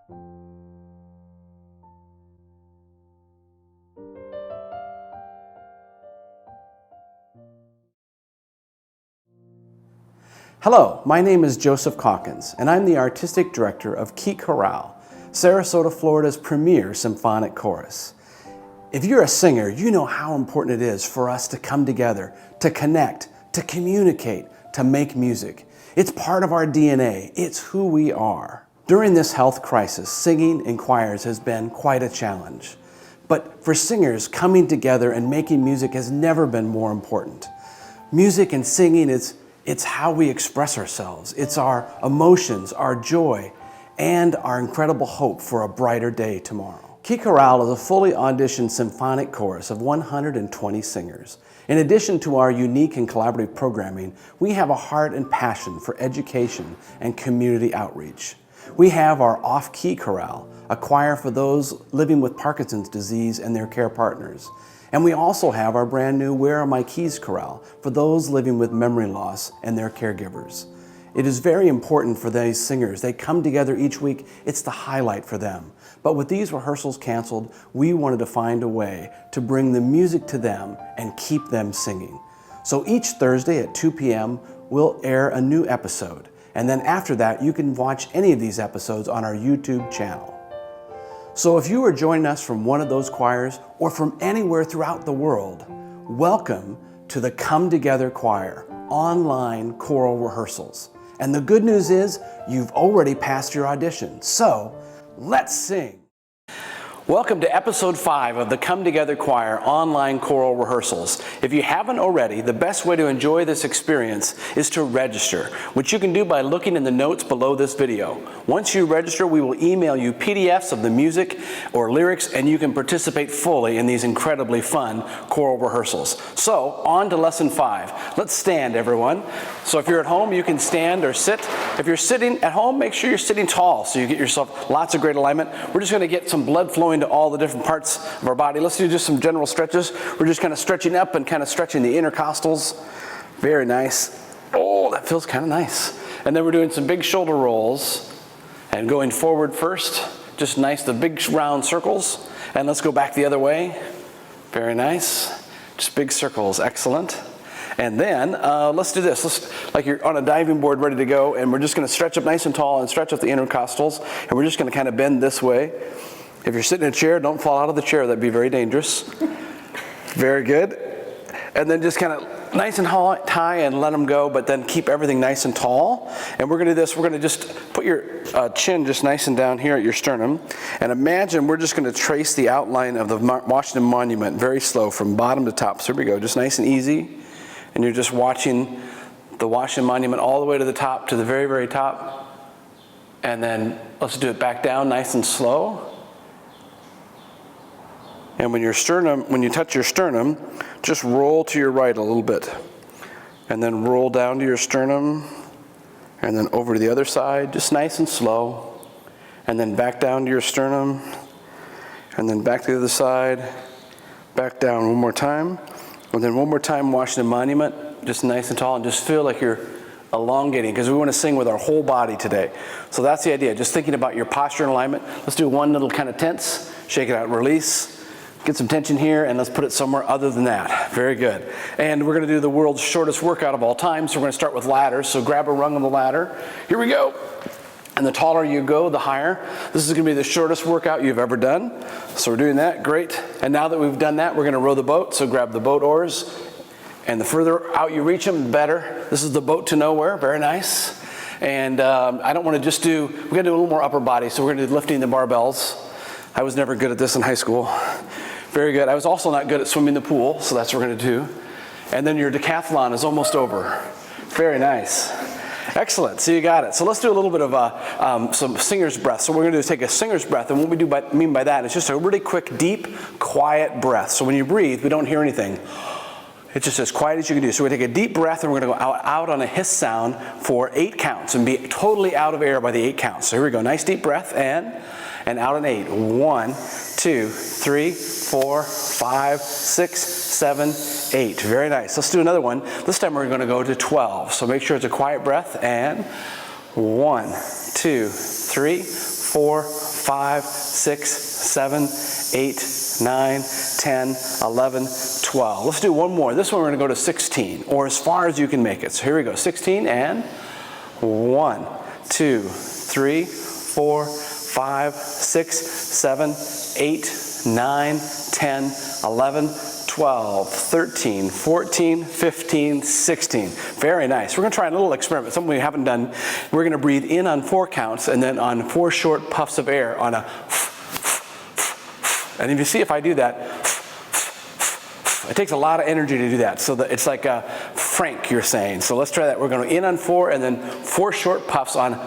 Hello, my name is Joseph Caulkins, and I'm the Artistic Director of Chorale, Sarasota, Florida's premier symphonic chorus. If you're a singer, you know how important it is for us to come together, to connect, to communicate, to make music. It's part of our DNA. It's who we are. During this health crisis, singing in choirs has been quite a challenge. But for singers, coming together and making music has never been more important. Music and singing it's how we express ourselves. It's our emotions, our joy, and our incredible hope for a brighter day tomorrow. Chorale is a fully auditioned symphonic chorus of 120 singers. In addition to our unique and collaborative programming, we have a heart and passion for education and community outreach. We have our off-key chorale, a choir for those living with Parkinson's disease and their care partners. And we also have our brand new Where Are My Keys chorale for those living with memory loss and their caregivers. It is very important for these singers. They come together each week. It's the highlight for them. But with these rehearsals canceled, we wanted to find a way to bring the music to them and keep them singing. So each Thursday at 2 p.m., we'll air a new episode. And then after that, you can watch any of these episodes on our YouTube channel. So if you are joining us from one of those choirs or from anywhere throughout the world, welcome to the Come Together Choir online choral rehearsals. And the good news is you've already passed your audition. So let's sing. Welcome to episode 5 of the Come Together Choir online choral rehearsals. If you haven't already, the best way to enjoy this experience is to register, which you can do by looking in the notes below this video. Once you register, we will email you PDFs of the music or lyrics, and you can participate fully in these incredibly fun choral rehearsals. So, on to lesson 5. Let's stand, everyone. So if you're at home, you can stand or sit. If you're sitting at home, make sure you're sitting tall so you get yourself lots of great alignment. We're just going to get some blood flowing to all the different parts of our body. Let's do just some general stretches. We're just kind of stretching up and kind of stretching the intercostals. Very nice. Oh, that feels kind of nice. And then we're doing some big shoulder rolls and going forward first. Just nice, the big round circles. And let's go back the other way. Very nice. Just big circles. Excellent. And then let's do this. Like you're on a diving board ready to go, and we're just going to stretch up nice and tall and stretch up the intercostals. And we're just going to kind of bend this way. If you're sitting in a chair, don't fall out of the chair. That'd be very dangerous. Very good. And then just kind of nice and high and let them go, but then keep everything nice and tall. And we're going to do this. We're going to just put your chin just nice and down here at your sternum. And imagine we're just going to trace the outline of the Washington Monument very slow from bottom to top. So here we go, just nice and easy. And you're just watching the Washington Monument all the way to the top, to the very, very top. And then let's do it back down nice and slow. And when you touch your sternum, just roll to your right a little bit. And then roll down to your sternum. And then over to the other side, just nice and slow. And then back down to your sternum. And then back to the other side. Back down one more time. And then one more time, Washington Monument, just nice and tall. And just feel like you're elongating, because we want to sing with our whole body today. So that's the idea, just thinking about your posture and alignment. Let's do one little kind of tense. Shake it out, release. Get some tension here, and let's put it somewhere other than that. Very good. And we're going to do the world's shortest workout of all time. So we're going to start with ladders. So grab a rung on the ladder. Here we go. And the taller you go, the higher. This is going to be the shortest workout you've ever done. So we're doing that. Great. And now that we've done that, we're going to row the boat. So grab the boat oars. And the further out you reach them, the better. This is the boat to nowhere. Very nice. And I don't want to just we're going to do a little more upper body. So we're going to do lifting the barbells. I was never good at this in high school. Very good. I was also not good at swimming the pool, so that's what we're going to do. And then your decathlon is almost over. Very nice. Excellent. So you got it. So let's do a little bit of some singer's breath. So what we're going to do is take a singer's breath, and what we mean by that is just a really quick, deep, quiet breath. So when you breathe, we don't hear anything. It's just as quiet as you can do. So we take a deep breath, and we're going to go out on a hiss sound for 8 counts and be totally out of air by the 8 counts. So here we go. Nice deep breath, and out on 8. 1, 2, 3, 4, 5, 6, 7, 8. Very nice. Let's do another one. This time we're going to go to 12. So make sure it's a quiet breath. And 1, 2, 3, 4, 4, 5, 6, 7, 8, 9, 10, 11, 12. Let's do one more. This one we're going to go to 16, or as far as you can make it. So here we go. 16 and 1, 2, 3, 4, 5, 6, 7, 8, 9, 10, 11, 12, 13, 14, 15, 16. Very nice. We're going to try a little experiment, something we haven't done. We're going to breathe in on 4 counts and then on 4 short puffs of air on a and if you see if I do that, it takes a lot of energy to do that. So that it's like a Frank, you're saying. So let's try that. We're going to in on 4 and then 4 short puffs on.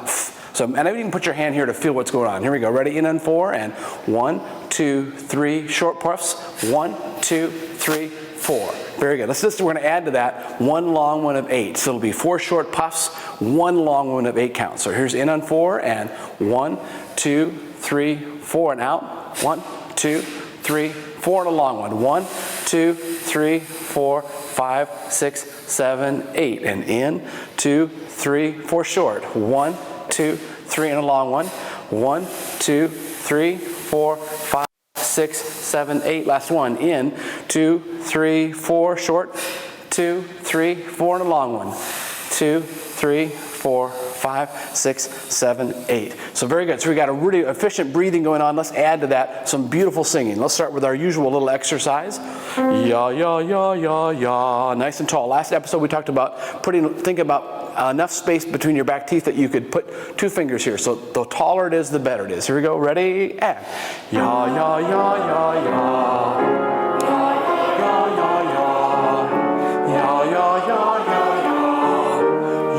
So, and I even put your hand here to feel what's going on. Here we go. Ready? In on 4 and 1, 2, 3 short puffs. 1, 2, 3, 4. Very good. We're going to add to that 1 long one of 8. So it'll be 4 short puffs, 1 long one of 8 counts. So here's in on 4 and 1, 2, 3, 4 and out. 1, 2, 3, 4 and a long one. 1, 2, 3, 4, 5, 6, 7, 8 and in. 2, 3, 4 short. 1, 2, 3 and a long one. 1, 2, 3, 4, 5, 6, 7, 8. Last one. In. 2, 3, 4 short. 2, 3, 4 and a long one. 2, 3, 4, 5, 6, 7, 8. So very good. So we got a really efficient breathing going on. Let's add to that some beautiful singing. Let's start with our usual little exercise. Ya, ya, ya, ya, ya. Nice and tall. Last episode we talked about think about enough space between your back teeth that you could put 2 fingers here. So the taller it is, the better it is. Here we go. Ready? And ya, ya, ya, ya, ya. Ya, ya, ya. Ya, ya, ya, ya, ya.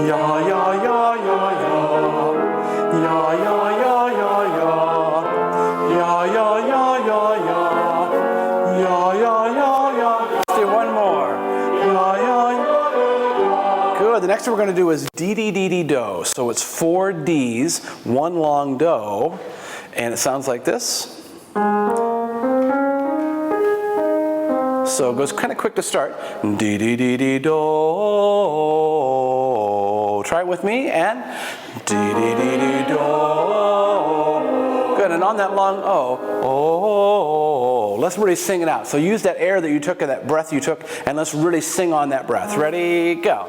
Ya, ya, ya, ya, ya. Ya, ya, ya, ya, ya. Ya, ya, ya, ya, ya. Ya, ya, ya, ya. Let's do one more. Ya, ya, ya. Good. The next one we're going to do is D, D, D, D, Do. So it's 4 Ds, 1 long Do, and it sounds like this. So it goes kind of quick to start. D, D, D, D, Do. Try it with me, and D, D, D, D, Do. Good, and on that long O, let's really sing it out. So use that air that you took and that breath you took, and let's really sing on that breath. Ready, go.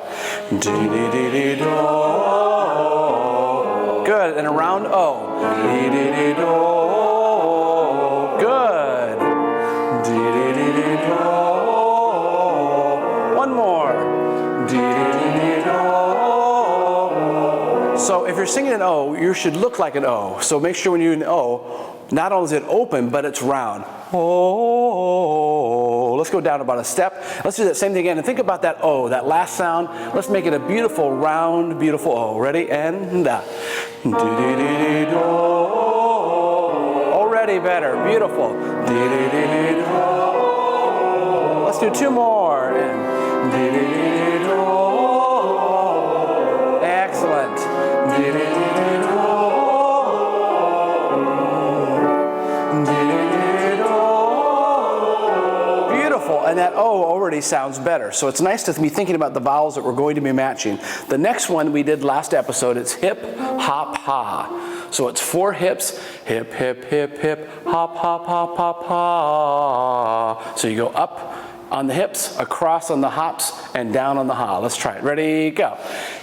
D, D, D, D, Do. Good, and around O. D, D, D, Do. Good. D, D, D, D, Do. One more. D, D, D, D, Do. So if you're singing an O, you should look like an O. So make sure when you're in O, not only is it open, but it's round. Oh, let's go down about a step. Let's do that same thing again. And think about that O, that last sound. Let's make it a beautiful, round, beautiful O. Ready? And do-do-do-do-do. Already better. Beautiful. Do-do-do-do-do. Let's do 2 more. And do-do-do-do-do. Excellent. Do-do-do-do-do. And that O already sounds better. So it's nice to be thinking about the vowels that we're going to be matching. The next one we did last episode, it's hip, hop, ha. So it's 4 hips, hip, hip, hip, hip, hop, hop, hop, hop, ha. So you go up on the hips, across on the hops, and down on the ha. Let's try it. Ready, go.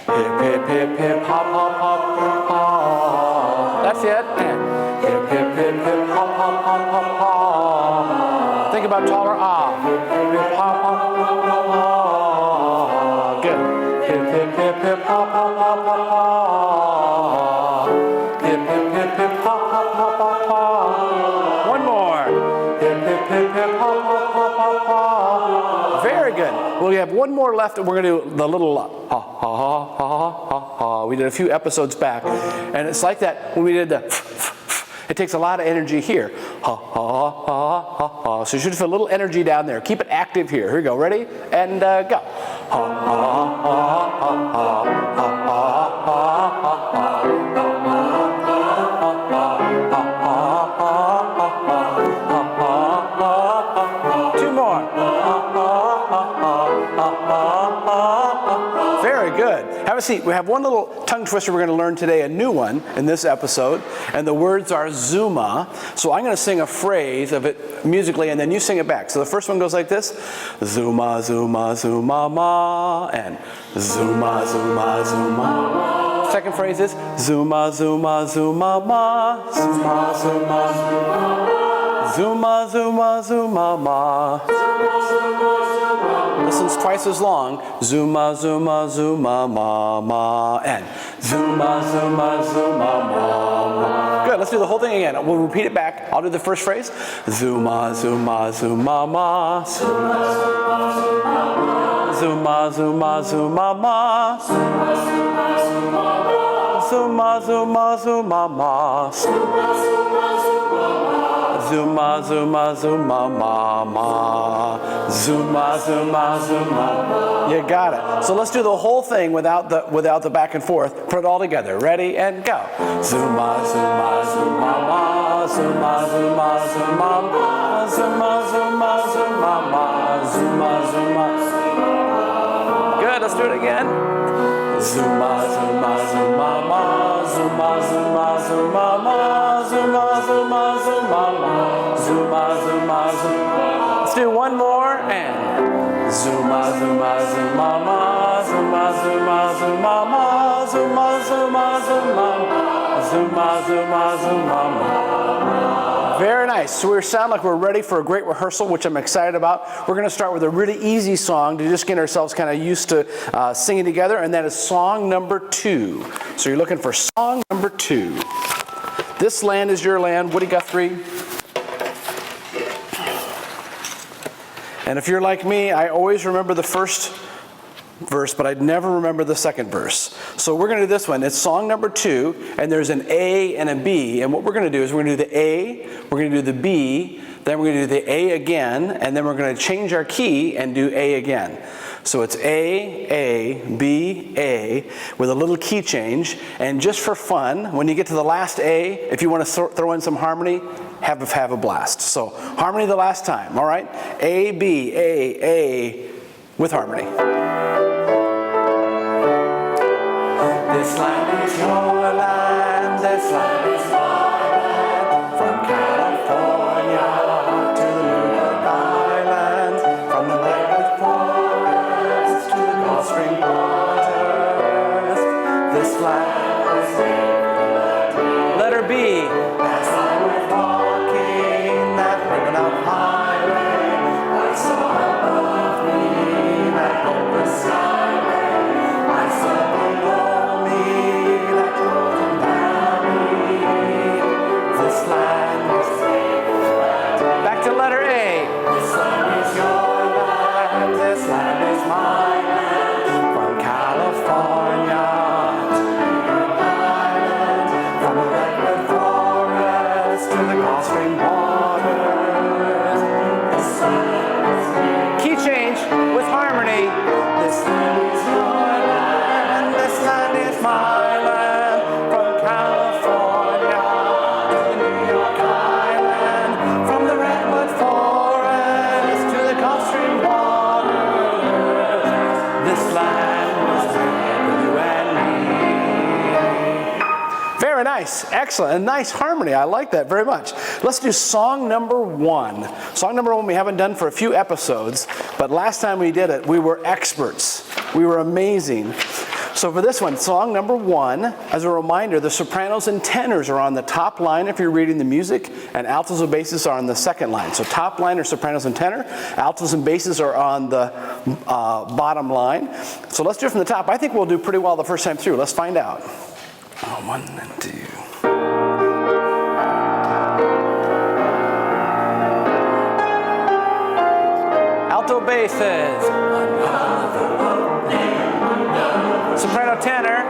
Hip, hip, hip, hip, hop, hop, hop, ha. That's it. And hip, hip, hip, hip, hop, hop, hop, hop, ha. Think about taller ah. Hip, hip, hop, hop, hop, hop, ha. Good. Hip, hip, hip, hip, hop, hop, hop, hop, ha. Hip, hip, hip, hip, hop, hop, hop, hop, ha. One more. Hip, hip, hip, hip, hop, hop, hop, hop, ha. Very good. Well, we have one more left, and we're going to do the little ha, ha, ha, ha, ha, ha. We did a few episodes back, and it's like that when we did the it takes a lot of energy here. Ha, ha, ha, ha, ha. So you should feel a little energy down there. Keep it active here. Here we go. Ready? And go. Ha, ha, ha, ha, ha, ha, ha, ha, ha, ha. 2 more. Very good. Have a seat. We have one little tongue twister we're going to learn today, a new one in this episode, and the words are Zuma. So I'm going to sing a phrase of it musically, and then you sing it back. So the first one goes like this: Zuma, Zuma, Zuma, ma, and Zuma, Zuma, Zuma, ma. Second phrase is Zuma, Zuma, Zuma, ma, Zuma, Zuma, Zuma, ma, Zuma, Zuma, Zuma, ma. Listens twice as long. Zuma, Zuma, Zuma, ma, ma, and Zuma, Zuma, Zuma, ma, ma. Good, let's do the whole thing again. We'll repeat it back. I'll do the first phrase. Zuma, Zuma, Zuma, ma, Zuma, Zuma, Zuma, Zuma, ma, Zuma, Zuma, Zuma, ma, Zuma, Zuma, Zuma, ma, ma, Zuma, Zuma, Zuma. You got it. So let's do the whole thing without the back and forth. Put it all together. Ready and go. Zuma, Zuma, Zuma, ma, Zuma, Zuma, Zuma, ma, Zuma, Zuma, Zuma, ma, Zuma, Zuma. Good. Let's do it again. Zuma, Zuma, Zuma, ma, Zuma, Zuma, Zuma, ma, Zuma, Zuma, Zuma, ma, Zuma, Zuma, Zuma. Let's do one more and Zuma, Zuma, Zuma, ma, Zuma, Zuma, Zuma, ma, Zuma, Zuma, Zuma, Zuma, Zuma, Zuma, ma. Very nice. So we sound like we're ready for a great rehearsal, which I'm excited about. We're going to start with a really easy song to just get ourselves kind of used to singing together, and that is song number 2. So you're looking for song number 2. This land is your land. Woody Guthrie. And if you're like me, I always remember the first verse, but I'd never remember the second verse. So we're going to do this one. It's song number 2, and there's an A and a B. And what we're going to do is we're going to do the A, we're going to do the B, then we're going to do the A again, and then we're going to change our key and do A again. So it's A, B, A, with a little key change. And just for fun, when you get to the last A, if you want to throw in some harmony, have a blast. So harmony the last time, all right? A, B, A, with harmony. This land is your land, this land is my land, from California to the New York Islands, from the redwood forest to the Gulf Stream waters. This land is letter B. As I was walking that ribbon of highway, I saw above me that open skyway. I saw below me that golden valley. This land is back to letter A. This land is your land, this land is my land, from California to New York Island, from the redwood forest to the Gulf Stream waters. This land is key change with harmony. This land is your land, this land is my land, from California to the New York Island, from the redwood forest to the Gulf Stream waters. This land was made for you and me. Very nice, excellent, and nice harmony. I like that very much. Let's do song number 1. Song number 1 we haven't done for a few episodes, but last time we did it, we were experts. We were amazing. So for this one, song number 1, as a reminder, the sopranos and tenors are on the top line if you're reading the music, and altos and basses are on the second line. So top line are sopranos and tenor, altos and basses are on the bottom line. So let's do it from the top. I think we'll do pretty well the first time through. Let's find out. 1 and 2. Alto basses. Soprano tenor.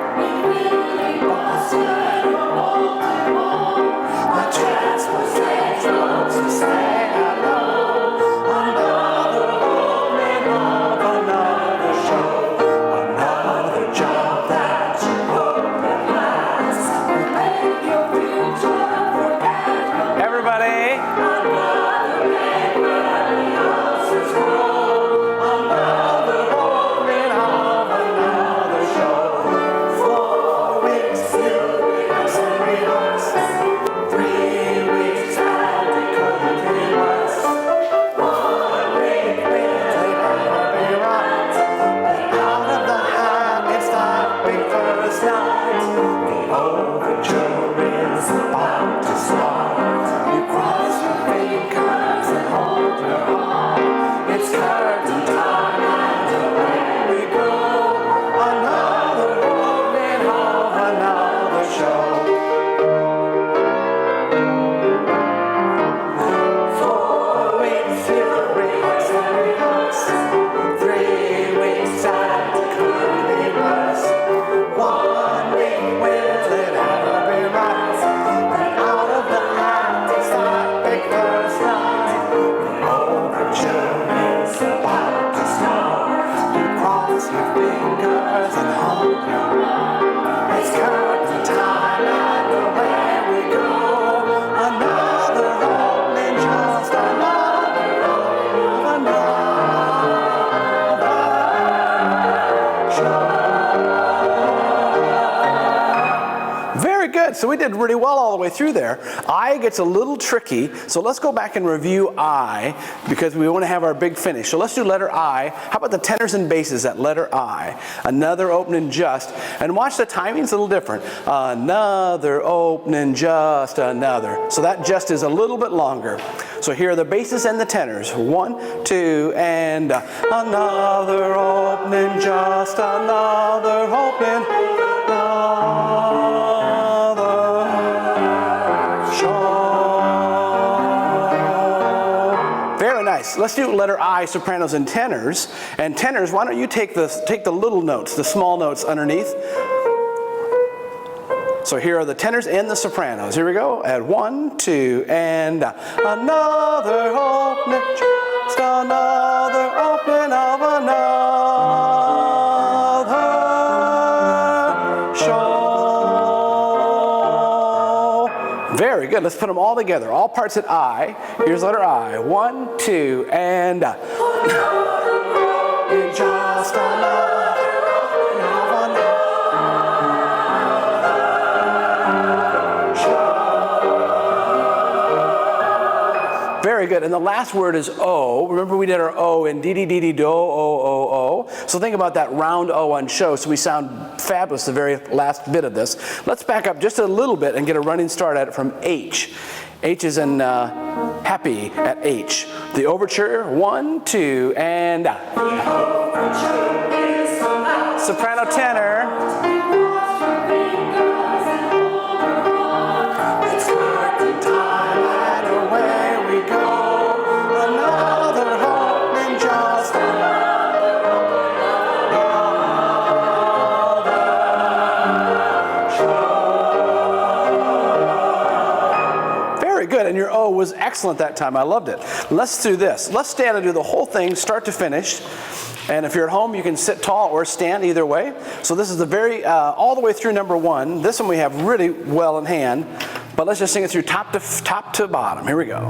Everybody. Very good. So we did really well all the way through there. I gets a little tricky, so let's go back and review I, because we want to have our big finish. So let's do letter I. How about the tenors and basses at letter I? Another opening just, and watch the timing's a little different. Another opening, just another. So that just is a little bit longer. So here are the basses and the tenors. 1, 2, and another opening, just another opening, another show. Very nice. Let's do letter I, sopranos and tenors. And tenors, why don't you take the little notes, the small notes underneath. So here are the tenors and the sopranos. Here we go. At 1, 2, and another opening, just another opening of another show. Very good. Let's put them all together. All parts at I. Here's letter I. 1, 2, and just another. Very good. And the last word is O. Remember we did our O in dee dee dee dee do, O, O, O. So think about that round O on show, so we sound fabulous the very last bit of this. Let's back up just a little bit and get a running start at it from H. H is in happy at H. The overture, 1, 2, and soprano tenor. Good, and your O was excellent that time. I loved it. Let's do this. Let's stand and do the whole thing, start to finish. And if you're at home, you can sit tall or stand either way. So this is the very, all the way through number 1. This one we have really well in hand. But let's just sing it through top to bottom. Here we go.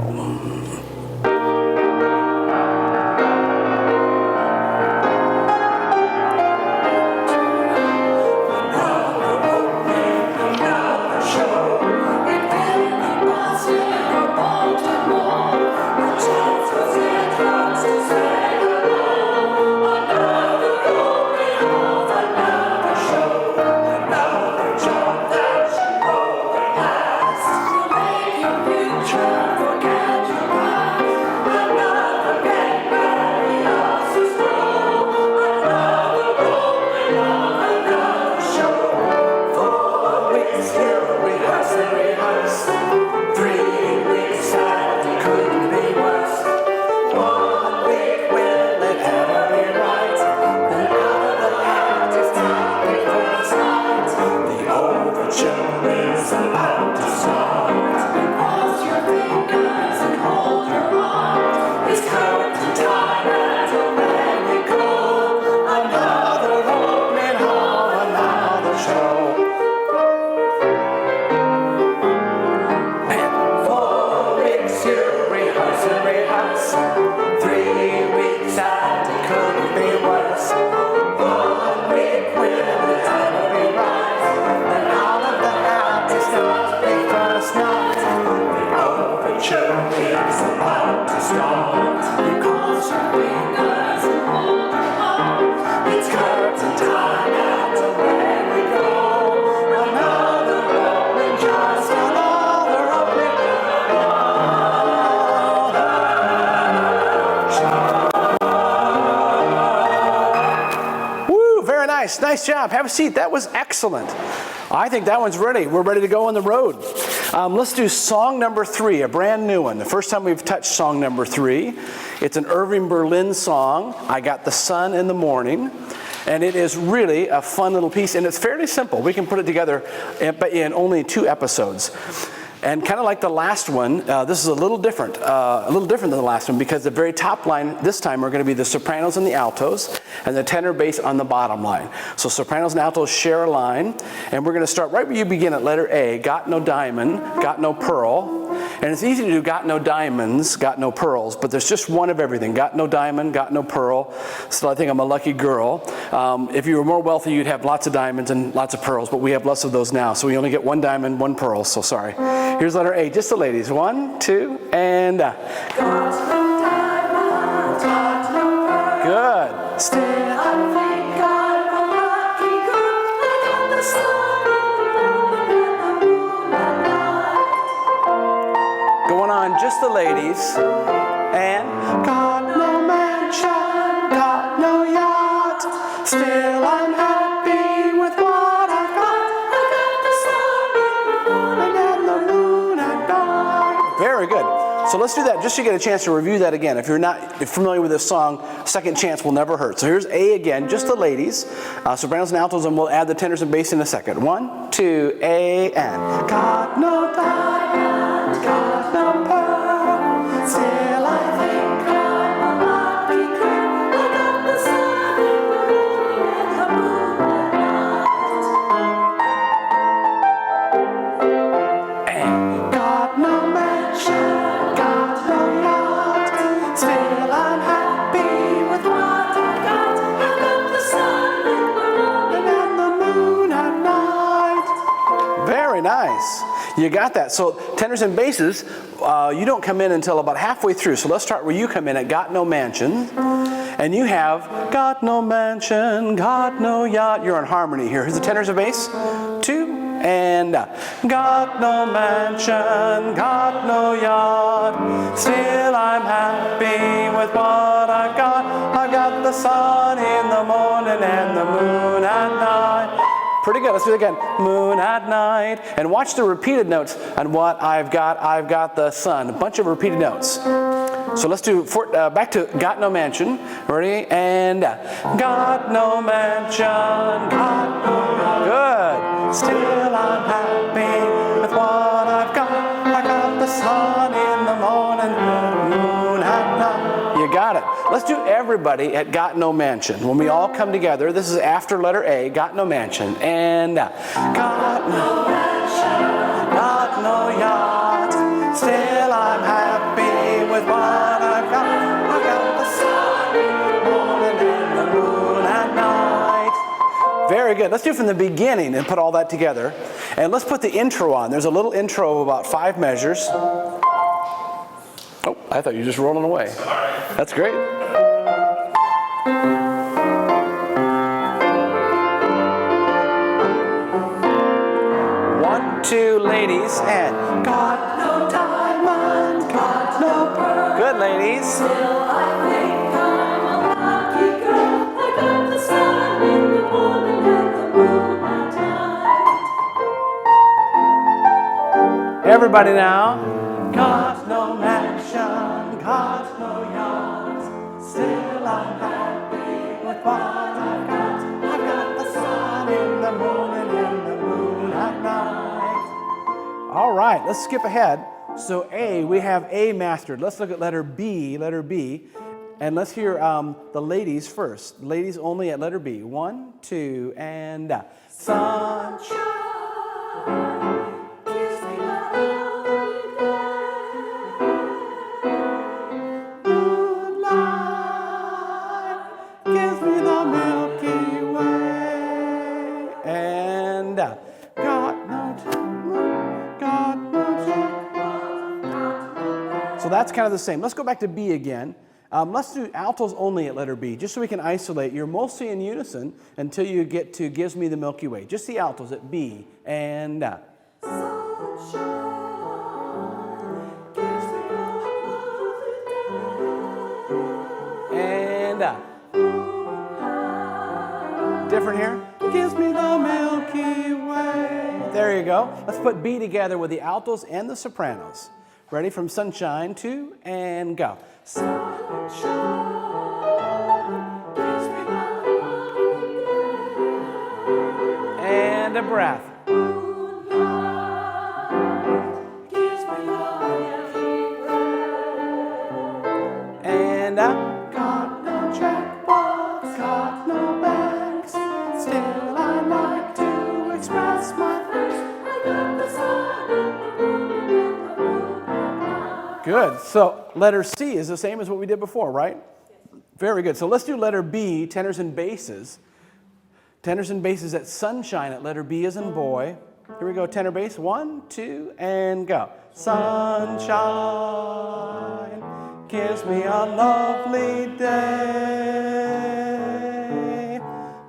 Nice job. Have a seat. That was excellent. I think that one's ready. We're ready to go on the road. Let's do song number 3, a brand new one. The first time we've touched song number 3. It's an Irving Berlin song, I Got the Sun in the Morning. And it is really a fun little piece, and it's fairly simple. We can put it together in only 2 episodes. And kind of like the last one, this is a little different than the last one, because the very top line this time are going to be the sopranos and the altos, and the tenor bass on the bottom line. So sopranos and altos share a line, and we're going to start right where you begin at letter A. Got no diamond, got no pearl. And it's easy to do got no diamonds, got no pearls, but there's just one of everything. Got no diamond, got no pearl. So I think I'm a lucky girl. If you were more wealthy, you'd have lots of diamonds and lots of pearls, but we have less of those now. So we only get one diamond, one pearl, so sorry. Here's letter A, just the ladies. 1, 2, and got no diamond, got no pearl. Good. Still I think I'm a lucky girl. I got the sun and the moon and night. Going on, just the ladies. And got no mansion, got no yacht. Still I'm happy with what I've got. I got the sun and the moon and night. Very good. So let's do that just to get a chance to review that again. If you're not familiar with this song, second chance will never hurt. So here's A again, just the ladies, sopranos and altos, and we'll add the tenors and bass in a second. 1, 2, A, and got no diamond, got no pearl, still I think I'm a lucky girl. I got the sun and the moon and night. And got no mansion, got no yacht, still I'm happy with what I got. I got the sun and the moon at night. Very nice. You got that. So tenors and basses, you don't come in until about halfway through. So let's start where you come in at got no mansion. And you have got no mansion, got no yacht. You're on harmony here. Here's the tenors and bass. 2, and got no mansion, got no yacht, still I'm happy with what I've got. I got the sun in the morning and the moon at night. Pretty good. Let's do it again. Moon at night. And watch the repeated notes on what I've got. I've got the sun. A bunch of repeated notes. So let's do back to got no mansion. Ready? And got no mansion, got no yacht. Good. Still I'm happy with what I've got. I got the sun in the morning, moon at night. You got it. Let's do everybody at got no mansion. When we all come together, this is after letter A, got no mansion. And got no mansion, got no yacht. Still I'm happy with what I've got. I got the sun in the morning and the moon at night. Very good. Let's do it from the beginning and put all that together. And let's put the intro on. There's a little intro of about 5 measures. Oh, I thought you were just rolling away. That's great. 1, 2, ladies, and got no diamond, got no pearl. Good, ladies. Still I think I'm a lucky girl. I got the sun in the morning and the moon at night. Everybody now. Got no mansion, got no yacht. Still I'm happy with what I've got. I've got the sun in the morning and the moon at night. All right, let's skip ahead. So A, we have A mastered. Let's look at letter B, and let's hear the ladies first. Ladies only at letter B. 1, 2, and sunshine. So that's kind of the same. Let's go back to B again. Let's do altos only at letter B, just so we can isolate. You're mostly in unison until you get to Gives Me the Milky Way. Just the altos at B and different here. Gives me the Milky Way. There you go. Let's put B together with the altos and the sopranos. Ready? From sunshine, 2, and go. Sunshine gives me the Milky Way. And a breath. Moonlight gives me the Milky Way. And up. Got no checkbox, got no bags. Still I like to express my thanks. I got the sun and the moon and the moon. Good. So letter C is the same as what we did before, right? Very good. So let's do letter B, tenors and basses. Tenors and basses at sunshine at letter B as in boy. Here we go, tenor bass. 1, 2, and go. Sunshine gives me a lovely day.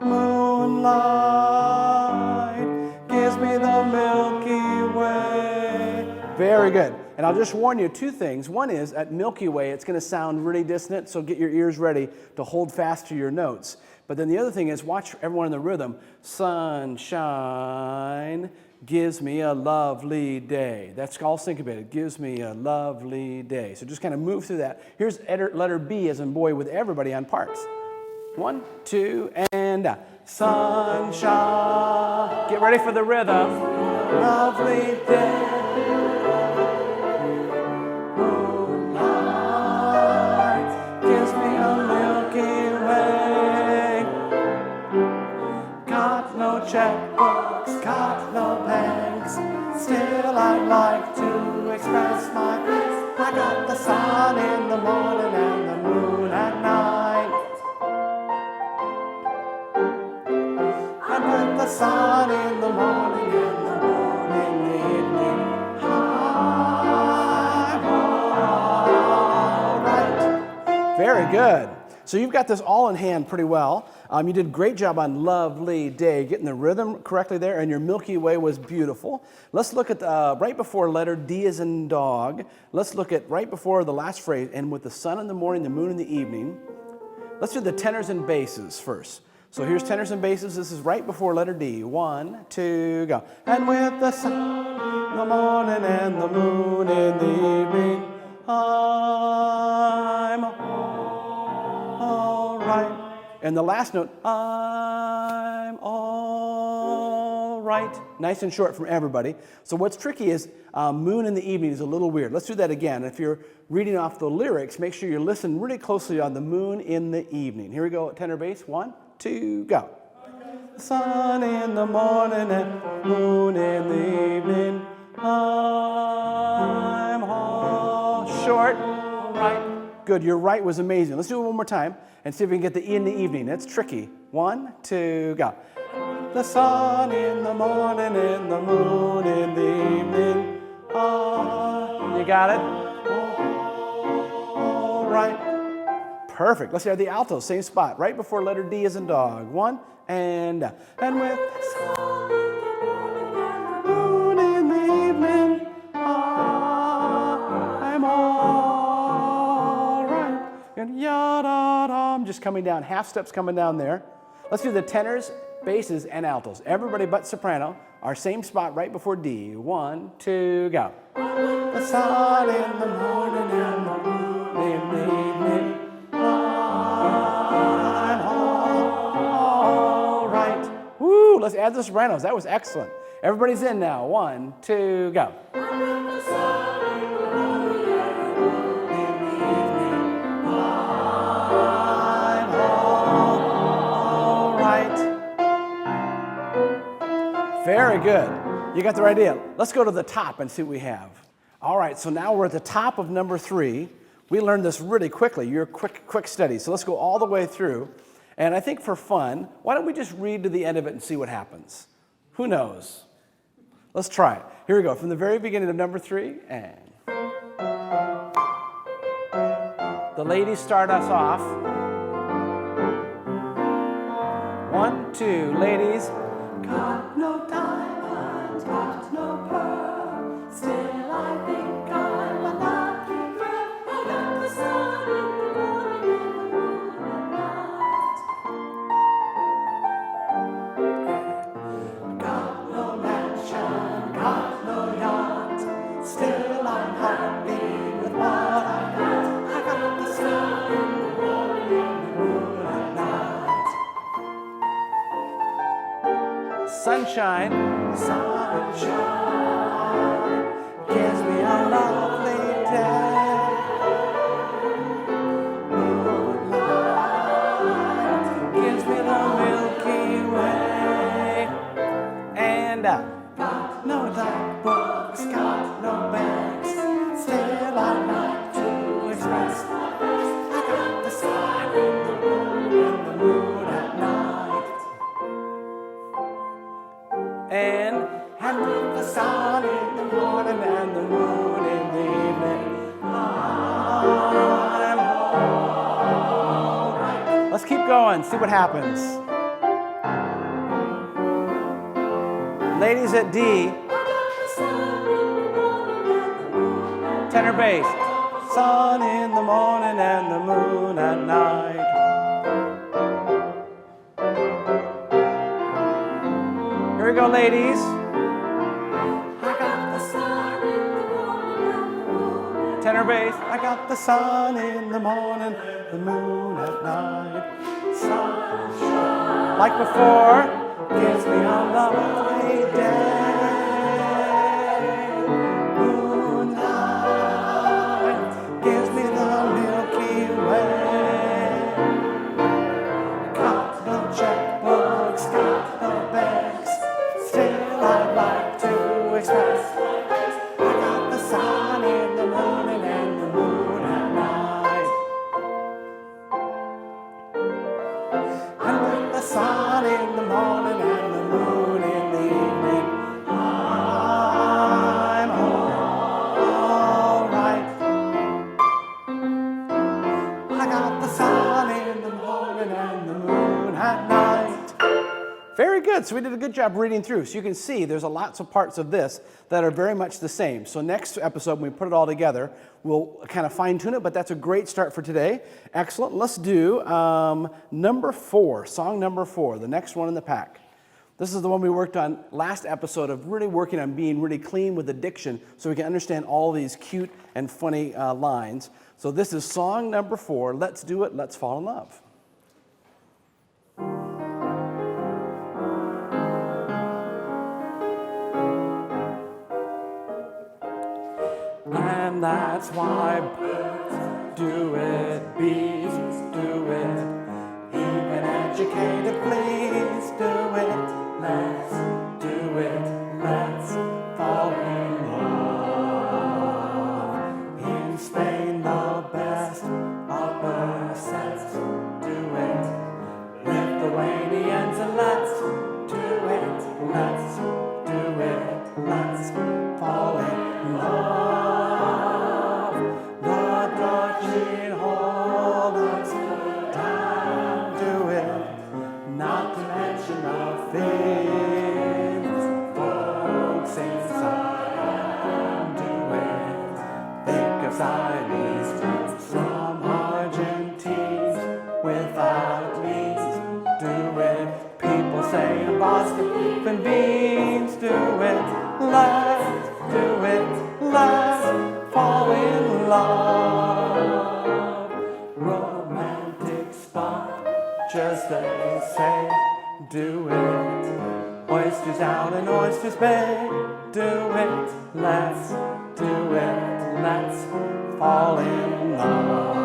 Moonlight gives me the Milky Way. Very good. And I'll just warn you 2 things. One is at Milky Way, it's going to sound really dissonant, so get your ears ready to hold fast to your notes. But then the other thing is watch everyone in the rhythm. Sunshine gives me a lovely day. That's all syncopated. Gives me a lovely day. So just kind of move through that. Here's letter B as in boy with everybody on parts. 1, 2, and sunshine. Get ready for the rhythm. Lovely day. Moonlight gives me a Milky Way. Got no checkbooks, got no banks. Still I'd like to express my thanks. I got the sun in the morning and the moon at night. I got the sun in the morning and the moon in the evening. I'm all right. Very good. So you've got this all in hand pretty well. You did a great job on Lovely Day, getting the rhythm correctly there, and your Milky Way was beautiful. Let's look at right before letter D as in dog. Let's look at right before the last phrase, and with the sun in the morning, the moon in the evening. Let's do the tenors and basses first. So here's tenors and basses. This is right before letter D. 1, 2, go. And with the sun in the morning and the moon in the evening, I'm all right. And the last note, I'm all right. Nice and short from everybody. So what's tricky is moon in the evening is a little weird. Let's do that again. If you're reading off the lyrics, make sure you listen really closely on the moon in the evening. Here we go, tenor bass. 1, 2, go. Sun in the morning and moon in the evening. I'm all short. All right. Good, your right was amazing. Let's do it one more time and see if we can get the in the evening. That's tricky. 1, 2, go. The sun in the morning and the moon in the evening. You got it? All right. Perfect. Let's hear the alto, same spot, right before letter D as in dog. 1, and with the sun in the evening, I'm all right. And ya-da-dum, just coming down, half steps coming down there. Let's do the tenors, basses, and altos. Everybody but soprano, our same spot right before D. 1, 2, go. The sun in the morning and the moon in the evening. I'm all right. Woo, let's add the sopranos. That was excellent. Everybody's in now. 1, 2, go. Very good. You got the right idea. Let's go to the top and see what we have. All right, so now we're at the top of number 3. We learned this really quickly. You're quick study. So let's go all the way through. And I think for fun, why don't we just read to the end of it and see what happens? Who knows? Let's try it. Here we go. From the very beginning of number 3, and the ladies start us off. 1, 2, ladies. Got no diamonds, got no pearl. Still I think I'm a lucky girl. I got the sun in the morning and the moon at night. Got no mansion, got no yacht. Still I'm happy with what I got. I got the sun in the morning and the moon at night. Sunshine, sunshine, gives me a lovely day. Moonlight gives me the Milky Way. And got no dark books, got no banks. Still I like going, see what happens. Ladies at D, tenor bass. Sun in the morning and the moon at night. Here we go, ladies. Tenor bass. I got the sun in the morning, the moon at night. Sunshine. Like before, gives me a lovely day. Moonlight gives me the Milky Way. Got no checkbooks, got no banks. Still I'd like to express. I got the sun in the morning and the moon at night. I got the sun in the morning and the moon in the evening. I'm all right. I got the sun in the morning and the moon at night. Very good. So we did a good job reading through. So you can see there's lots of parts of this that are very much the same. So next episode, when we put it all together, we'll kind of fine tune it, but that's a great start for today. Excellent. Let's do number 4, song number 4, the next one in the pack. This is the one we worked on last episode of really working on being really clean with the diction so we can understand all these cute and funny lines. So this is song number 4, Let's Do It, Let's Fall in Love. And that's why birds do it, bees do it, even educated fleas do it. Let's do it, let's fall in love. In Spain, the best upper sets do it. Lithuanians, and let's do it, let's do it, let's fall in love. From Argentine without means, do it. People say Boston beef and beans, do it. Let's do it. Let's fall in love. Romantic spot, just they say, do it. Oysters out in Oysters Bay, do it. Let's do it. Let's fall in love.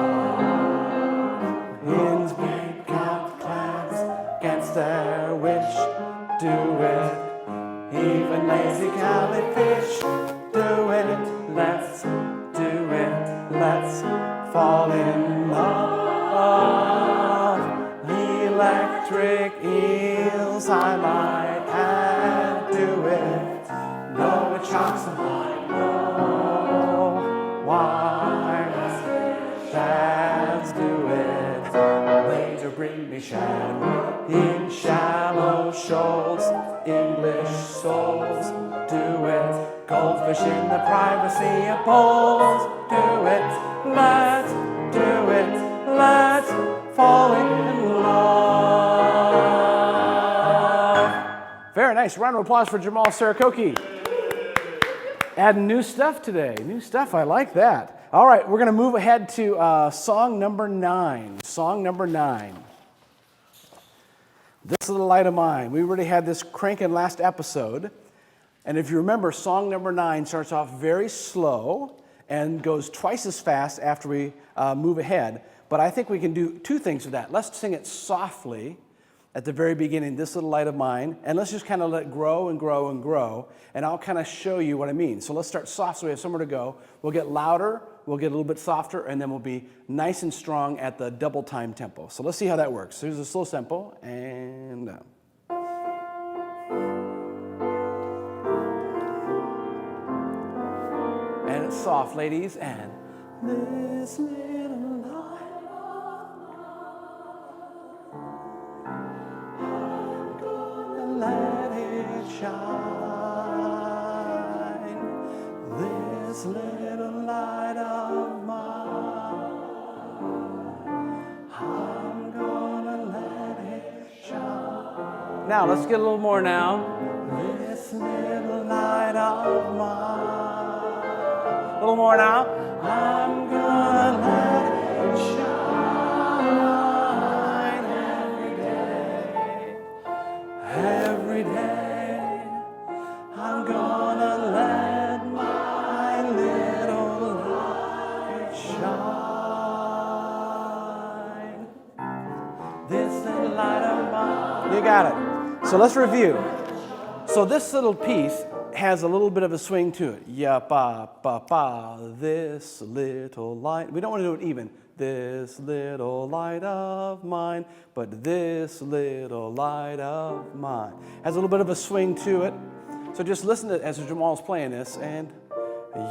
Hens break out clams against their wish, do it. Even lazy catfish, do it. Let's do it. Let's fall in love. Electric eels, I might add, do it. No, it shocks them, I know. Why shads do it? Waiter, bring me shad in shallow shoals. English souls, do it. Goldfish in the privacy of pools, do it. Let's do it. Let's fall in love. Very nice. Round of applause for Jamal Sarakoki. Adding new stuff today. New stuff. I like that. All right, we're going to move ahead to song number 9. Song number 9. This Little Light of Mine. We already had this cranking last episode. And if you remember, song number 9 starts off very slow and goes twice as fast after we move ahead. But I think we can do 2 things with that. Let's sing it softly at the very beginning, This Little Light of Mine, and let's just kind of let it grow and grow and grow, and I'll kind of show you what I mean. So let's start soft so we have somewhere to go. We'll get louder, we'll get a little bit softer, and then we'll be nice and strong at the double time tempo. So let's see how that works. So here's a slow tempo, and down. And it's soft, ladies, and this little light of mine. Now, let's get a little more now. This little light of mine. A little more now. I'm gonna let it shine every day. Every day. I'm gonna let my little light shine. This little light of mine. You got it. So let's review. So this little piece has a little bit of a swing to it. Ya ba ba ba. This little light. We don't want to do it even. This little light of mine, but this little light of mine. Has a little bit of a swing to it. So just listen to it as Jamal's playing this, and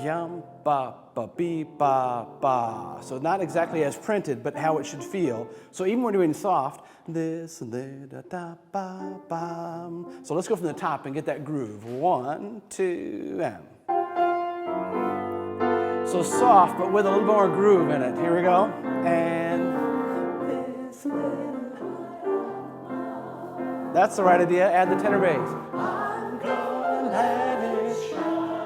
yum ba ba be ba ba. So not exactly as printed, but how it should feel. So even when we're doing soft, this little da ba ba. So let's go from the top and get that groove. 1, 2, and. So soft, but with a little more groove in it. Here we go. And this little. That's the right idea. Add the tenor bass. I'm gonna let it shine.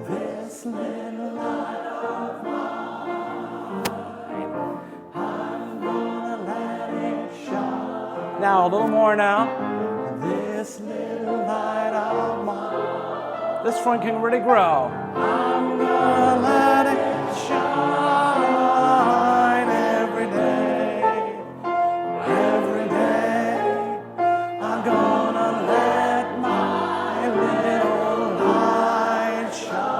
This little light of mine. I'm gonna let it shine. Now a little more now. This little light of mine. This front can really grow. I'm gonna let it shine every day. Every day. I'm gonna let my little light shine.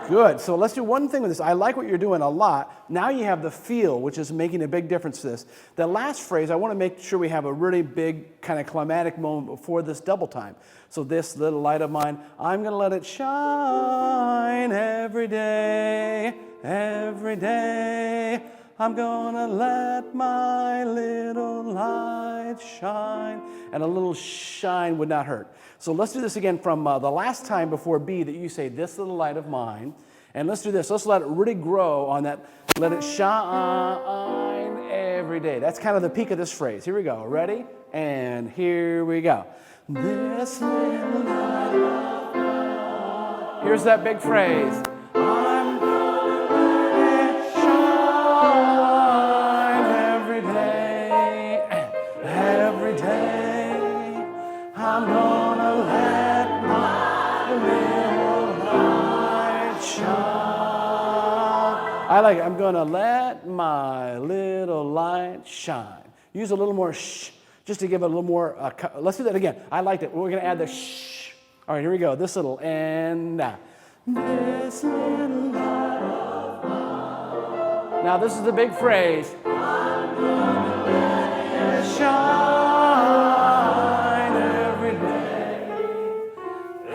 Good. So let's do one thing with this. I like what you're doing a lot. Now you have the feel, which is making a big difference to this. The last phrase, I want to make sure we have a really big kind of climatic moment before this double time. So this little light of mine, I'm going to let it shine every day, every day. I'm going to let my little light shine. And a little shine would not hurt. So let's do this again from the last time before B that you say, this little light of mine. And let's do this. Let's let it really grow on that. Let it shine every day. That's kind of the peak of this phrase. Here we go. Ready? And here we go. This little light of mine. Here's that big phrase. I'm gonna let it shine every day. Every day. I'm gonna let my little light shine. I like it. I'm gonna let my little light shine. Use a little more shh. Just to give it a little more, let's do that again. I liked it. We're going to add the shh. All right, here we go. This little, and this little light of mine. Now this is the big phrase. I'm gonna let it shine every day.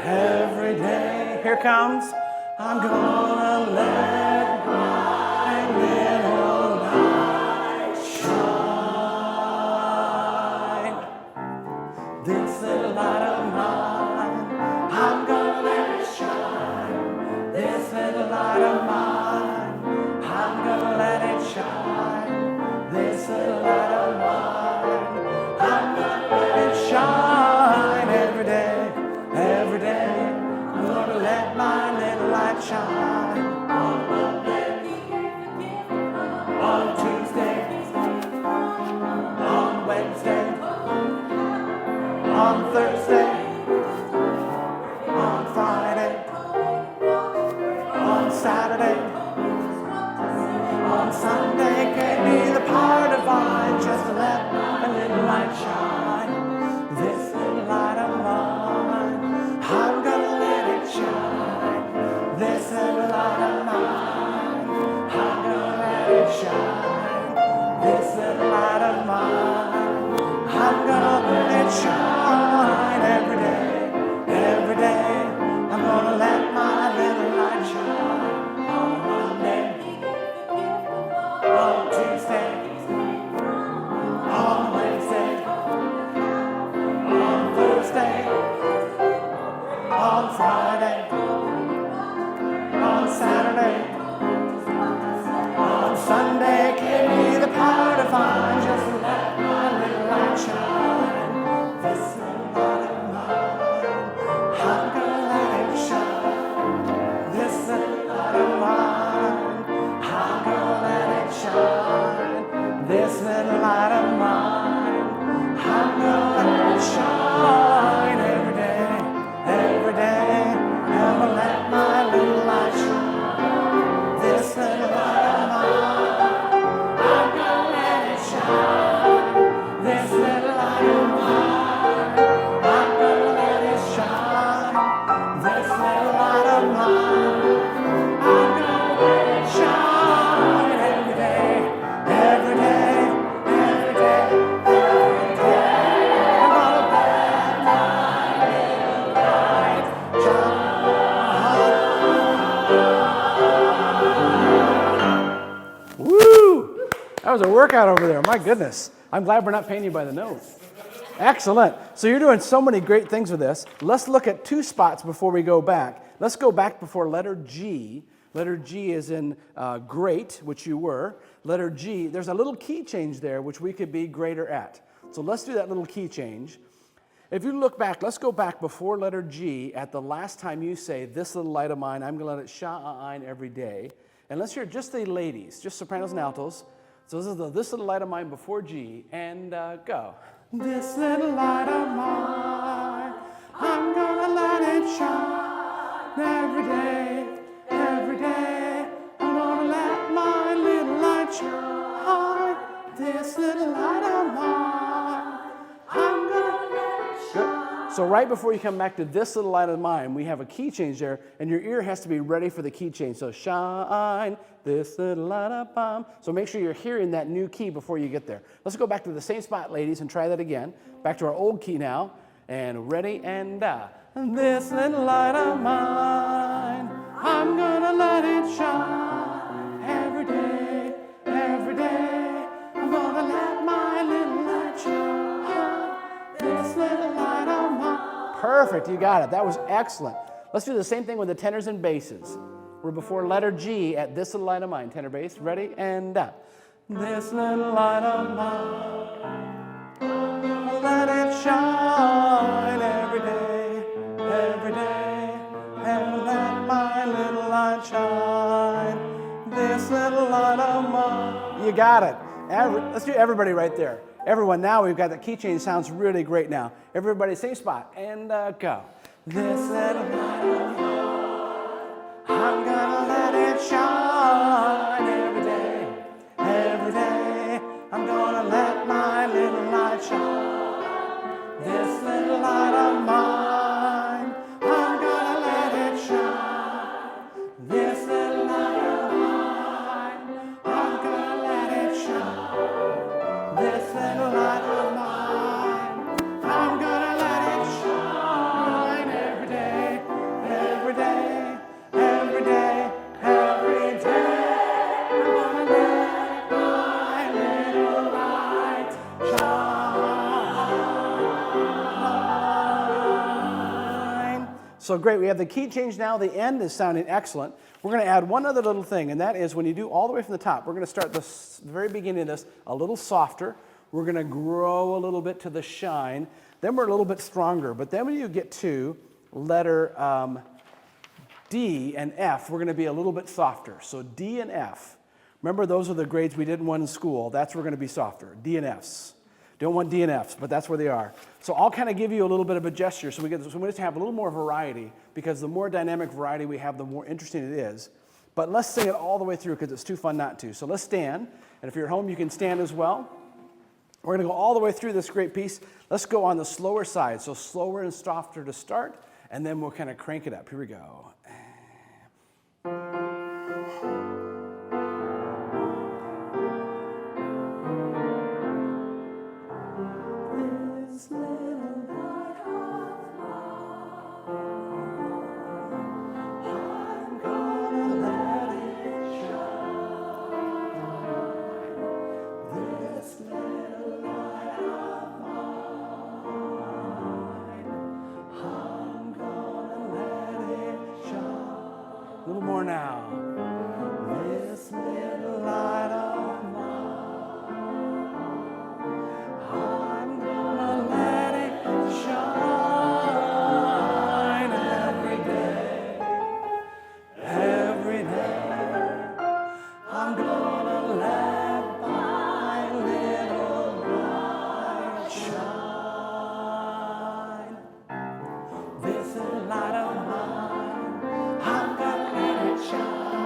Every day. Here comes. I'm gonna let my little light shine. This little light of mine, I'm gonna let it shine. This little light of mine, I'm gonna let it shine. This little light of mine, I'm gonna let it shine every day, every day. I'm gonna let my little light shine. On Monday, on Tuesday, on Wednesday, on Thursday, on Friday, on Saturday, on Sunday. Gave me the power divine just to let my little light shine. This little light of mine, I'm gonna let it shine. This little light of mine, I'm gonna let it shine. This little light of mine, I'm gonna let it shine every day, every day. I'm gonna let my little light shine. On Monday, on Tuesday, on Wednesday, on Thursday, on Friday, on Saturday, on Sunday. Give me the power to find just to let my was a workout over there. My goodness. I'm glad we're not paying you by the note. Excellent. So you're doing so many great things with this. Let's look at two spots before we go back. Let's go back before letter G. Letter G is in great, which you were. Letter G, there's a little key change there, which we could be greater at. So let's do that little key change. If you look back, let's go back before letter G at the last time you say, this little light of mine, I'm going to let it shine every day. And let's hear just the ladies, just sopranos and altos. So this is the this little light of mine before G, and go. This little light of mine, I'm going to let it shine every day, every day. I'm going to let my little light shine. This little light of mine, I'm going to let it shine. So right before you come back to this little light of mine, we have a key change there, and your ear has to be ready for the key change. So shine, this little light of mine. So make sure you're hearing that new key before you get there. Let's go back to the same spot, ladies, and try that again. Back to our old key now, and ready and this little light of mine, I'm gonna let it shine every day, every day. I'm gonna let my little light shine, this little light of mine. Perfect, you got it. That was excellent. Let's do the same thing with the tenors and basses. We're before letter G at this little light of mine. Tenor bass, ready and this little light of mine, let it shine every day, every day, and let my little light shine. This little light of mine. You got it. Let's do everybody right there. Everyone, now we've got the key change. Sounds really great now. Everybody, same spot, and go. This little light of mine, I'm gonna let it shine every day, every day. I'm gonna let my little light shine. This little light of mine, I'm gonna let it shine. This little light of mine, I'm gonna let it shine. This little light of mine, I'm gonna let it shine every day, every day. Every day, every day, I'm gonna let my little light shine. So great, we have the key change now. The end is sounding excellent. We're going to add one other little thing, and that is when you do all the way from the top, we're going to start the very beginning of this a little softer. We're going to grow a little bit to the shine. Then we're a little bit stronger. But then when you get to letter D and F, we're going to be a little bit softer. So D and F. Remember, those are the grades we didn't want in school. That's where we're going to be softer. D and Fs. Don't want D and Fs, but that's where they are. So I'll kind of give you a little bit of a gesture so we just have a little more variety, because the more dynamic variety we have, the more interesting it is. But let's sing it all the way through because it's too fun not to. So let's stand. And if you're at home, you can stand as well. We're going to go all the way through this great piece. Let's go on the slower side. So slower and softer to start, and then we'll kind of crank it up. Here we go. This little light of mine, I'm gonna let it shine. This little light of mine, I'm gonna let it shine. A little more now. This little light of mine, I'm gonna let it shine every day, every day. I'm gonna let my little light shine. This little light of mine, I'm gonna let it shine.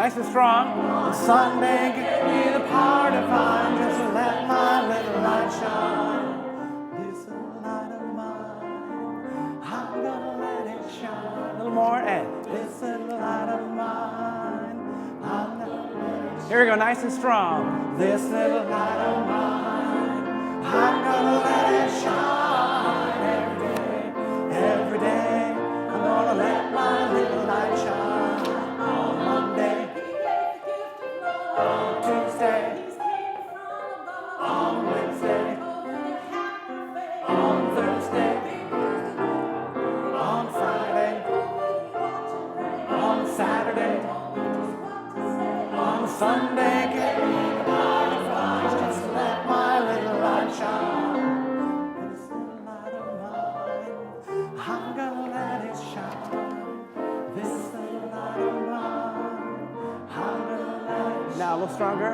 nice and strong. On Sunday, give me the part of mine, just to let my little light shine. This little light of mine, I'm gonna let it shine. A little more, and this little light of mine, I'm gonna let it shine. Here we go, nice and strong. This little light of mine, I'm gonna let it shine. Every day, I'm gonna let my little light shine. On Monday, on Tuesday, on Wednesday, on Thursday, on Friday, on Saturday, on Sunday, give me the part of mine, just to let my little light shine. This little light of mine, I'm gonna let it shine. This little light of mine, I'm gonna let it shine. Now a little stronger.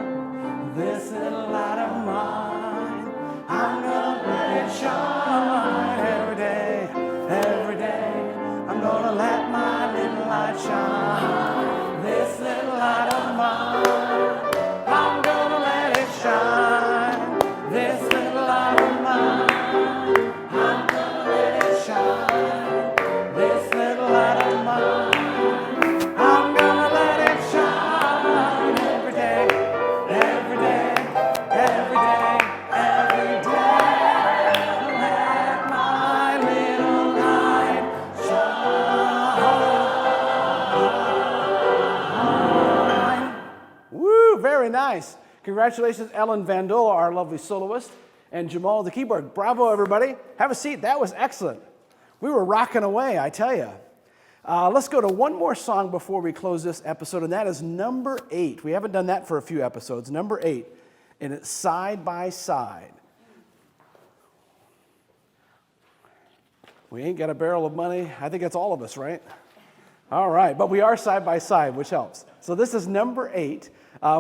This little light of mine, I'm gonna let it shine. Every day, I'm gonna let my little light shine. This little light of mine, I'm gonna let it shine. This little light of mine, I'm gonna let it shine. This little light of mine, I'm gonna let it shine. Every day, every day, every day, every day. Let my little light shine. Woo, very nice. Congratulations, Ellen Vandola, our lovely soloist, and Jamal, the keyboard. Bravo, everybody. Have a seat. That was excellent. We were rocking away, I tell you. Let's go to one more song before we close this episode, and that is number 8. We haven't done that for a few episodes. Number 8, and it's Side by Side. We ain't got a barrel of money. I think that's all of us, right? All right, but we are side by side, which helps. So this is number 8.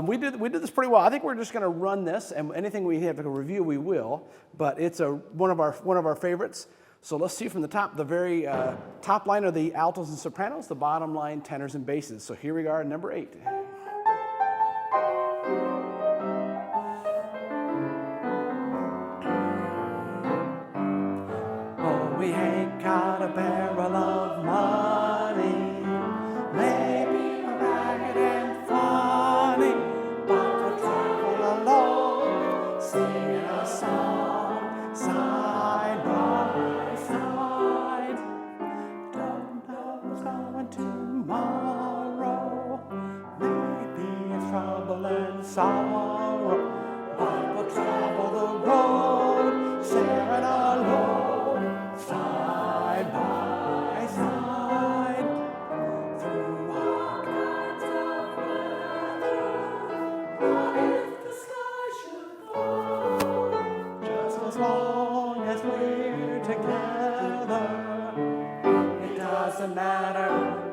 We did this pretty well. I think we're just going to run this, and anything we have to review, we will. But it's one of our favorites. So let's see from the top. The very top line are the altos and sopranos. The bottom line, tenors and basses. So here we are, number 8. Oh, we ain't got a barrel of money. Maybe we're ragged and funny, but we'll travel alone, singing a song, side by side. Don't know what's going tomorrow. Maybe it's trouble and sorrow, but we'll travel the road, singing alone, side by side. Through all kinds of weather. What if the sky should fall? Just as long as we're together, it doesn't matter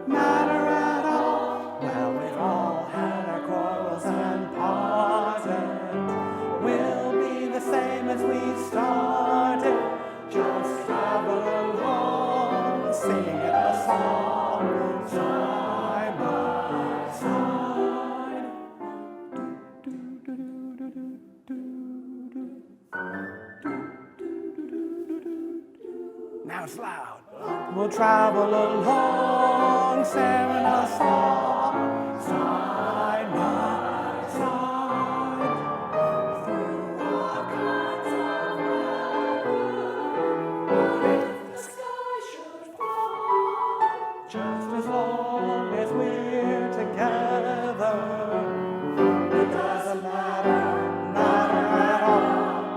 at all. Well, we've all had our quarrels and parted. We'll be the same as we started. Just travel along, singing a song, side by side. Now it's loud. We'll travel along, singing a song, side by side. Through all kinds of weather. The sky should fall. Just as long as we're together, it doesn't matter at all.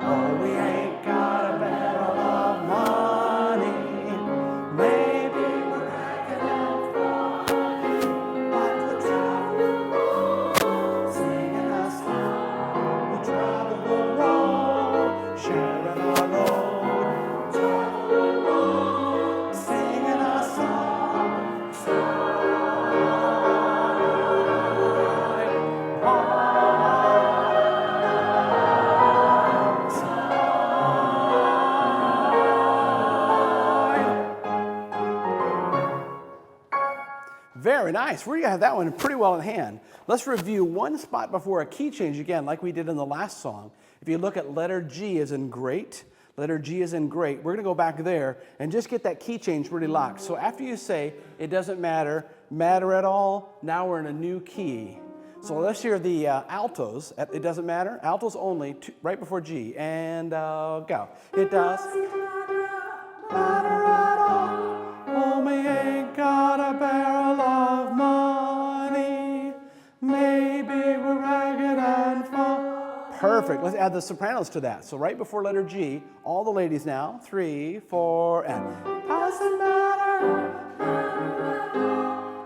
Oh, we ain't got a barrel of money. Maybe we're ragged and funny, but we'll travel Very nice. We have that one pretty well in hand. Let's review one spot before a key change again, like we did in the last song. If you look at letter G as in great, letter G is in great. We're going to go back there and just get that key change really locked. So after you say, it doesn't matter, matter at all, now we're in a new key. So let's hear the altos. It doesn't matter. Altos only, right before G. And go. It does matter at all. Oh, me ain't got a barrel of money. Maybe we're ragged and fun. Perfect. Let's add the sopranos to that. So right before letter G, all the ladies now. 3, 4, and doesn't matter.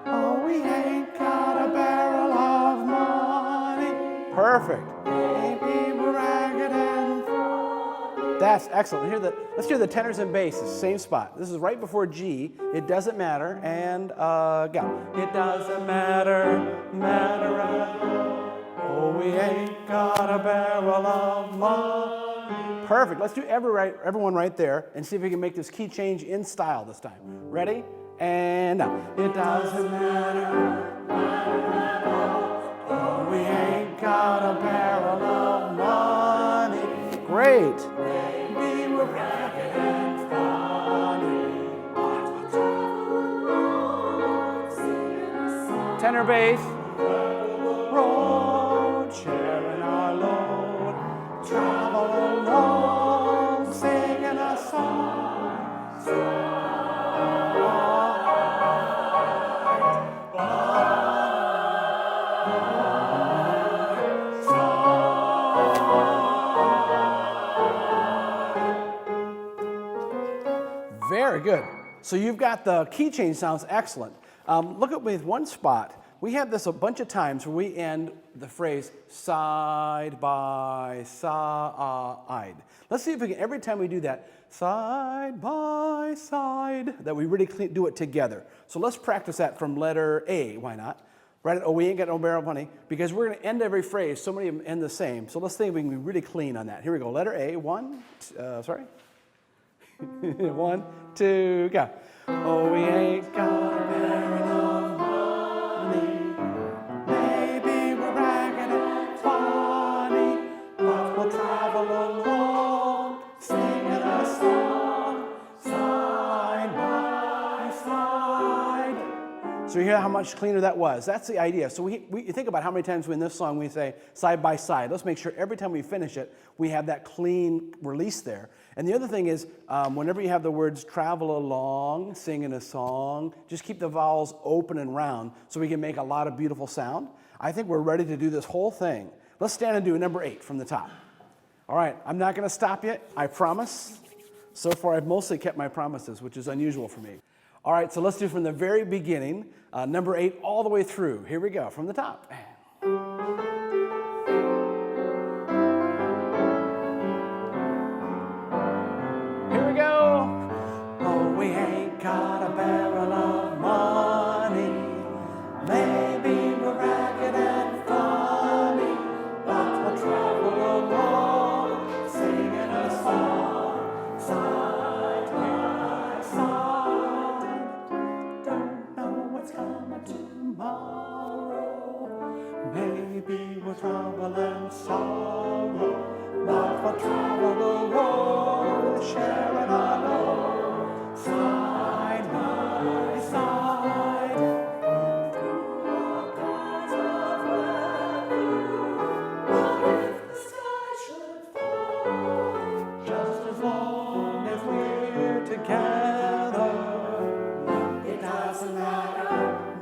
Oh, we ain't got a barrel of money. Perfect. Maybe we're ragged and fun. That's excellent. Let's hear the tenors and basses. Same spot. This is right before G. It doesn't matter. And go. It doesn't matter. Matter at all. Oh, we ain't got a barrel of money. Perfect. Let's do everyone right there and see if we can make this key change in style this time. Ready? And now. It doesn't matter. Oh, we ain't got a barrel of money. Great. Maybe we're ragged and funny. Tenor bass. Road, sharing our load. Travel along, singing a song. Very good. So you've got the key change sounds excellent. Look at me with one spot. We have this a bunch of times where we end the phrase side by side. Let's see if we can, every time we do that, side by side, that we really do it together. So let's practice that from letter A. Why not? Right? Oh, we ain't got no barrel of money, because we're going to end every phrase. So many of them end the same. So let's think we can be really clean on that. Here we go. Letter A. 1, 2, go. Oh, we ain't got a barrel of money. Maybe we're ragged and funny, but we'll travel along, singing a song, side by side. So you hear how much cleaner that was. That's the idea. So we think about how many times in this song we say side by side. Let's make sure every time we finish it, we have that clean release there. And the other thing is, whenever you have the words travel along, singing a song, just keep the vowels open and round so we can make a lot of beautiful sound. I think we're ready to do this whole thing. Let's stand and do number 8 from the top. All right, I'm not going to stop yet, I promise. So far, I've mostly kept my promises, which is unusual for me. All right, so let's do from the very beginning, number 8 all the way through. Here we go, from the top. We ain't got a barrel of money. Maybe we're ragged and funny, but we'll travel along, singing a song, side by side. Don't know what's coming tomorrow. Maybe we'll travel and sorrow, but we'll travel the road, sharing our load. Side by side, through all kinds of weather. What if the sky should fall? Just as long as we're together, it doesn't matter,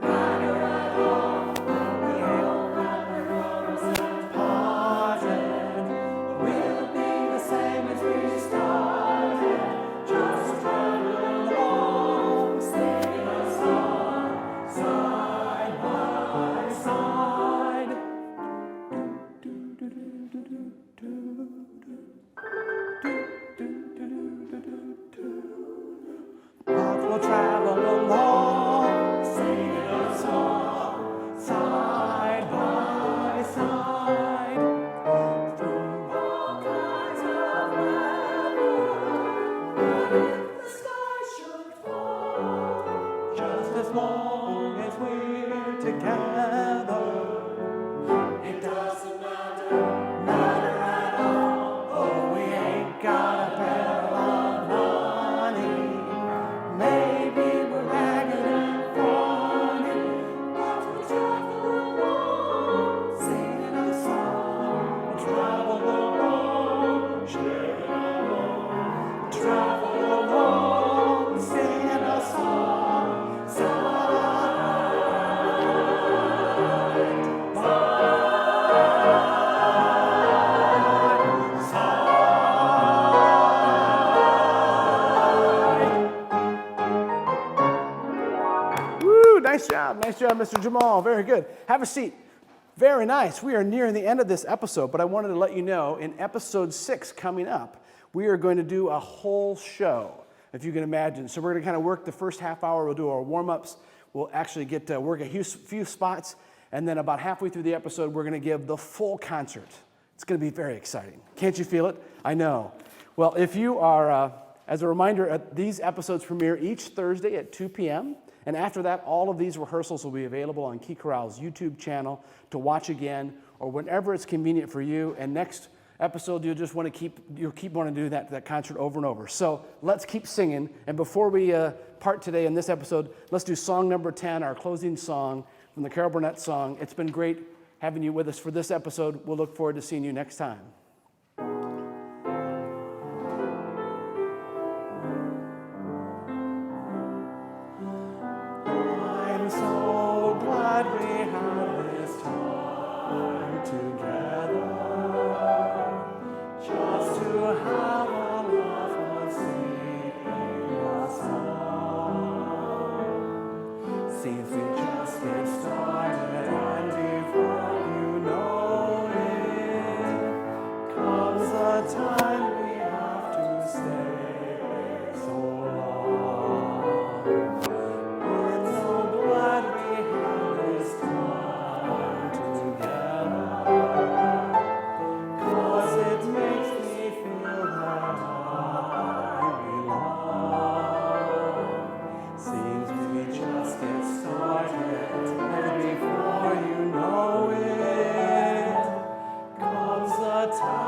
matter at all. We ain't got the rose and parted. We'll be the same as we started. Just Nice job, Mr. Jamal. Very good. Have a seat. Very nice. We are nearing the end of this episode, but I wanted to let you know in episode 6 coming up, we are going to do a whole show, if you can imagine. So we're going to kind of work the first half hour. We'll do our warm-ups. We'll actually get to work a few spots, and then about halfway through the episode, we're going to give the full concert. It's going to be very exciting. Can't you feel it? I know. Well, if you are, as a reminder, these episodes premiere each Thursday at 2 p.m., and after that, all of these rehearsals will be available on Key Chorale's YouTube channel to watch again or whenever it's convenient for you. And next episode, you'll keep wanting to do that concert over and over. So let's keep singing. And before we part today in this episode, let's do song number 10, our closing song from the Carol Burnett song. It's been great having you with us for this episode. We'll look forward to seeing you next time. Time